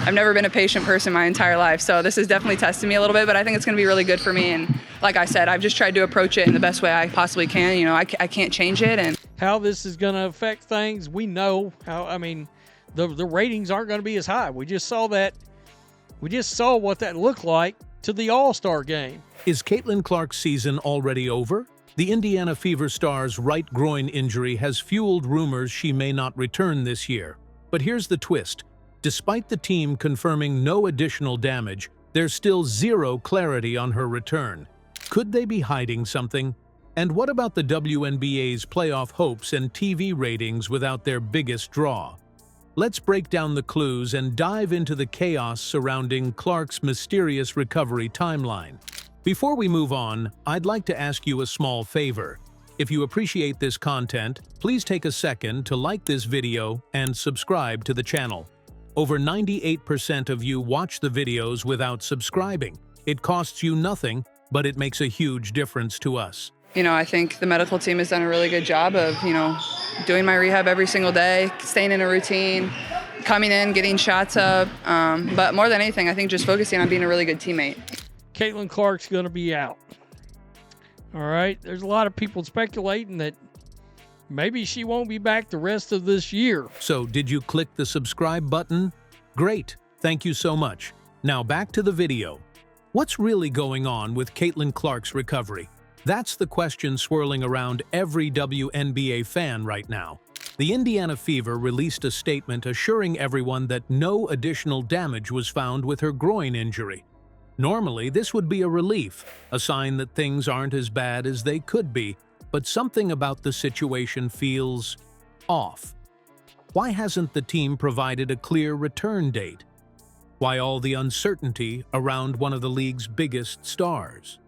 I've never been a patient person my entire life, so this has definitely tested me a little bit, but I think it's going to be really good for me. And like I said, I've just tried to approach it in the best way I possibly can. You know, I can't change it. And how this is going to affect things, we know how. I mean, the ratings aren't going to be as high. We just saw that. We just saw what that looked like to the All-Star game. Is Caitlin Clark's season already over? The Indiana Fever star's right groin injury has fueled rumors she may not return this year. But here's the twist. Despite the team confirming no additional damage, there's still zero clarity on her return. Could they be hiding something? And what about the WNBA's playoff hopes and TV ratings without their biggest draw? Let's break down the clues and dive into the chaos surrounding Clark's mysterious recovery timeline. Before we move on, I'd like to ask you a small favor. If you appreciate this content, please take a second to like this video and subscribe to the channel. Over 98% of you watch the videos without subscribing. It costs you nothing, but it makes a huge difference to us. you know, I think the medical team has done a really good job of, you know, doing my rehab every single day, staying in a routine, coming in, getting shots up. But more than anything, I think just focusing on being a really good teammate. Caitlin Clark's going to be out. All right. There's a lot of people speculating that maybe she won't be back the rest of this year. So did you click the subscribe button? Great. Thank you so much. Now back to the video. What's really going on with Caitlin Clark's recovery? That's the question swirling around every WNBA fan right now. The Indiana Fever released a statement assuring everyone that no additional damage was found with her groin injury. Normally, this would be a relief, a sign that things aren't as bad as they could be, but something about the situation feels off. Why hasn't the team provided a clear return date? Why all the uncertainty around one of the league's biggest stars?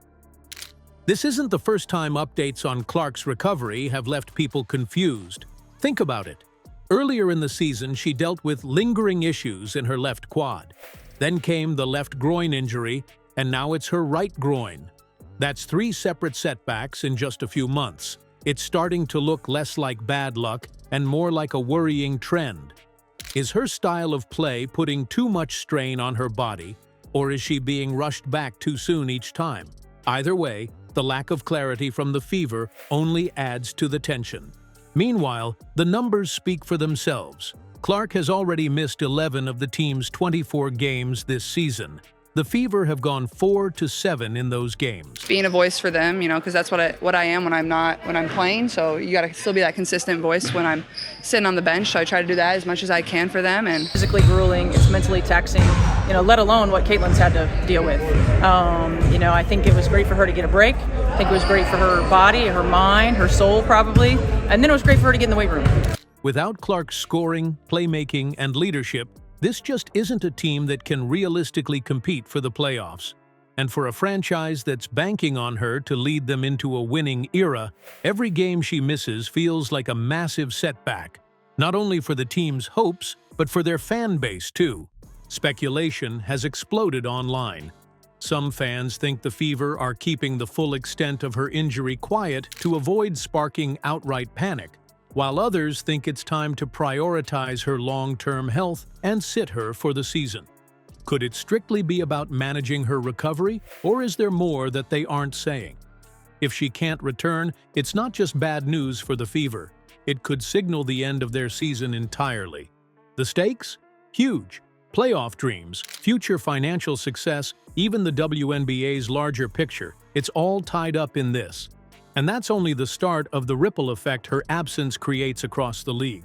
This isn't the first time updates on Clark's recovery have left people confused. Think about it. Earlier in the season, she dealt with lingering issues in her left quad. Then came the left groin injury, and now it's her right groin. That's 3 separate setbacks in just a few months. It's starting to look less like bad luck and more like a worrying trend. Is her style of play putting too much strain on her body, or is she being rushed back too soon each time? Either way, the lack of clarity from the Fever only adds to the tension. Meanwhile, the numbers speak for themselves. Clark has already missed 11 of the team's 24 games this season. The Fever have gone 4-7 in those games. Being a voice for them, you know, because that's what I am when I'm playing. So you got to still be that consistent voice when I'm sitting on the bench. So I try to do that as much as I can for them. And physically grueling, it's mentally taxing, you know, let alone what Caitlin's had to deal with. You know, I think it was great for her to get a break. I think it was great for her body, her mind, her soul probably. And then it was great for her to get in the weight room. Without Clark's scoring, playmaking, and leadership, this just isn't a team that can realistically compete for the playoffs. And for a franchise that's banking on her to lead them into a winning era, every game she misses feels like a massive setback, not only for the team's hopes, but for their fan base too. Speculation has exploded online. Some fans think the Fever are keeping the full extent of her injury quiet to avoid sparking outright panic, while others think it's time to prioritize her long-term health and sit her for the season. Could it strictly be about managing her recovery, or is there more that they aren't saying? If she can't return, it's not just bad news for the Fever. It could signal the end of their season entirely. The stakes? Huge. Playoff dreams, future financial success, even the WNBA's larger picture, it's all tied up in this. And that's only the start of the ripple effect her absence creates across the league.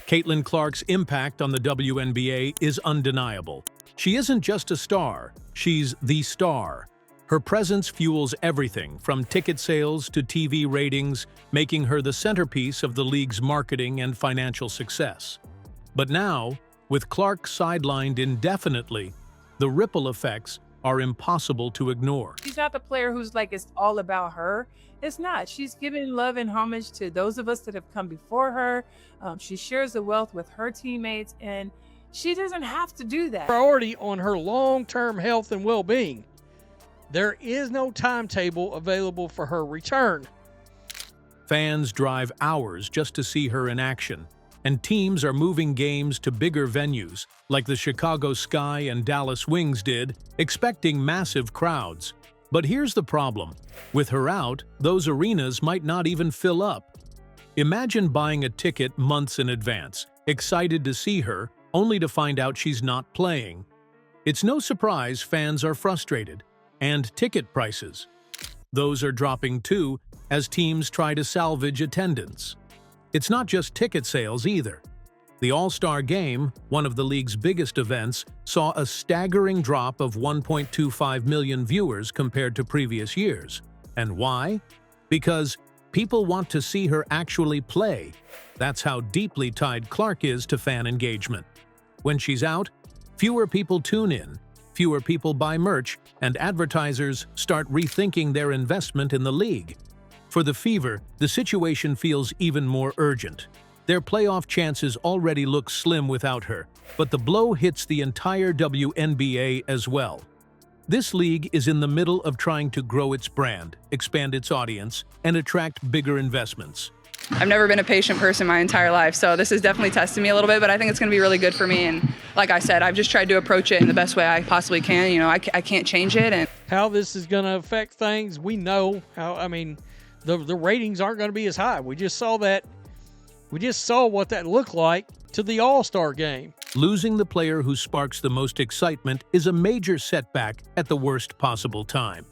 Caitlin Clark's impact on the WNBA is undeniable. She isn't just a star, she's the star. Her presence fuels everything from ticket sales to TV ratings, making her the centerpiece of the league's marketing and financial success. But now, with Clark sidelined indefinitely, the ripple effects are impossible to ignore. She's not the player who's like, it's all about her. It's not. She's giving love and homage to those of us that have come before her. She shares the wealth with her teammates, and she doesn't have to do that. Priority on her long-term health and well-being. There is no timetable available for her return. Fans drive hours just to see her in action. and teams are moving games to bigger venues, like the Chicago Sky and Dallas Wings did, expecting massive crowds. But here's the problem. With her out, those arenas might not even fill up. Imagine buying a ticket months in advance, excited to see her, only to find out she's not playing. It's no surprise fans are frustrated. And ticket prices. Those are dropping too, as teams try to salvage attendance. It's not just ticket sales either. The All-Star Game, one of the league's biggest events, saw a staggering drop of 1.25 million viewers compared to previous years. And why? Because people want to see her actually play. That's how deeply tied Clark is to fan engagement. When she's out, fewer people tune in, fewer people buy merch, and advertisers start rethinking their investment in the league. For the Fever, the situation feels even more urgent. Their playoff chances already look slim without her, but the blow hits the entire WNBA as well. This league is in the middle of trying to grow its brand, expand its audience, and attract bigger investments. I've never been a patient person my entire life, so this has definitely tested me a little bit, but I think it's going to be really good for me. And like I said, I've just tried to approach it in the best way I possibly can. You know, I can't change it. And how this is going to affect things, we know. The ratings aren't going to be as high. We just saw what that looked like to the All-Star Game. Losing the player who sparks the most excitement is a major setback at the worst possible time.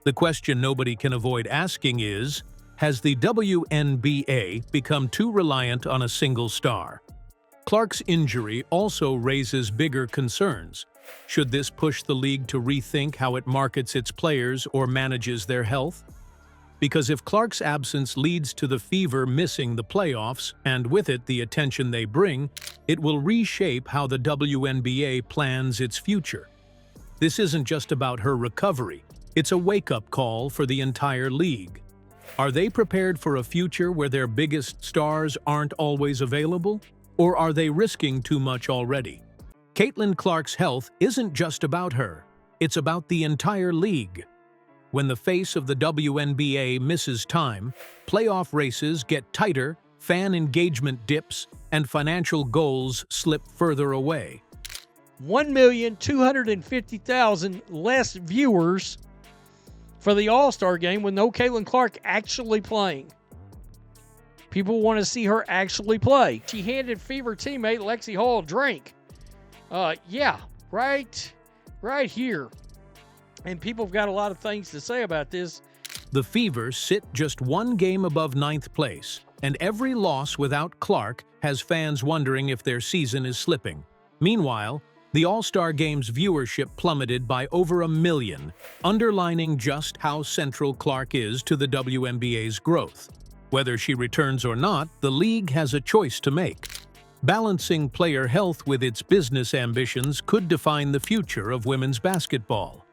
The question nobody can avoid asking is, has the WNBA become too reliant on a single star? Clark's injury also raises bigger concerns. Should this push the league to rethink how it markets its players or manages their health? Because if Clark's absence leads to the Fever missing the playoffs, and with it the attention they bring, it will reshape how the WNBA plans its future. This isn't just about her recovery, it's a wake-up call for the entire league. Are they prepared for a future where their biggest stars aren't always available? Or are they risking too much already? Caitlin Clark's health isn't just about her, it's about the entire league. When the face of the WNBA misses time, playoff races get tighter, fan engagement dips, and financial goals slip further away. 1,250,000 less viewers for the All-Star Game with no Caitlin Clark actually playing. People want to see her actually play. She handed Fever teammate Lexi Hall a drink. Yeah, right here. And people have got a lot of things to say about this. The Fever sit just one game above ninth place, and every loss without Clark has fans wondering if their season is slipping. Meanwhile, the All-Star Game's viewership plummeted by over 1 million, underlining just how central Clark is to the WNBA's growth. Whether she returns or not, the league has a choice to make. Balancing player health with its business ambitions could define the future of women's basketball.